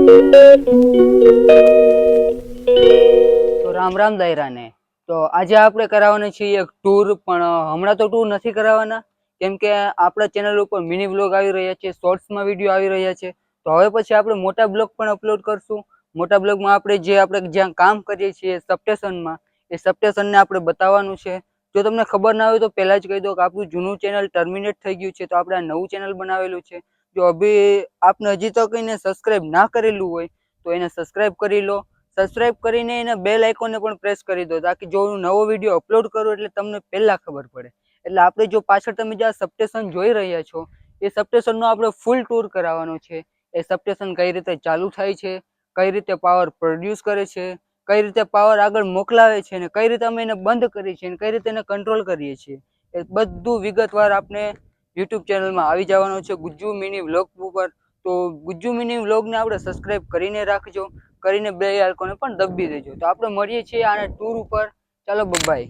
તો રામ રામ દાયરાને. તો આજે આપણે કરાવવાના છીએ એક ટૂર, પણ હમણાં તો ટૂર નથી કરાવવાના, કેમ કે આપણા ચેનલ ઉપર મિની બ્લોગ આવી રહ્યા છે, શોર્ટ્સમાં વિડીયો આવી રહ્યા છે. તો હવે પછી આપણે મોટા બ્લોગ પણ અપલોડ કરશું. મોટા બ્લોગમાં આપણે જ્યાં કામ કરીએ છીએ સબસ્ટેશનમાં, એ સબસ્ટેશનને આપણે બતાવવાનું છે. જો તમને ખબર ના હોય તો પહેલા જ કહી દો કે આપણું જૂનું ચેનલ ટર્મિનેટ થઈ ગયું છે, તો આપણે આ નવું ચેનલ બનાવેલું છે. જો આપને હજી તો કઈને સબસ્ક્રાઇબ ના કરેલું હોય તો એને સબસ્ક્રાઇબ કરી લો. સબસ્ક્રાઇબ કરીને એને બેલ આઇકોનને પણ પ્રેસ કરી દો, તાકી જો હું નવો વિડીયો અપલોડ કરું એટલે તમને પહેલા ખબર પડે. એટલે આપણે જો પાછળ તમે જે સબસ્ટેશન જોઈ રહ્યા છો, એ સબસ્ટેશનનો આપણે ફૂલ ટૂર કરાવવાનો છે. એ સબસ્ટેશન કઈ રીતે ચાલુ થાય છે, કઈ રીતે પાવર પ્રોડ્યુસ કરે છે, કઈ રીતે પાવર આગળ મોકલાવે છે, ને કઈ રીતે અમે એને બંધ કરીએ છીએ, કઈ રીતે એને કંટ્રોલ કરીએ છીએ, એ બધું વિગતવાર આપણે યુટ્યુબ ચેનલમાં આવી જવાનું છે, ગુજ્જુ મિની વ્લોગ ઉપર. તો ગુજ્જુ મિની વ્લોગને આપણે સબસ્ક્રાઇબ કરીને રાખજો, કરીને બે આઇકોને પણ દબી દેજો. તો આપણે મળીએ છીએ આના ટૂર ઉપર. ચાલો બાય.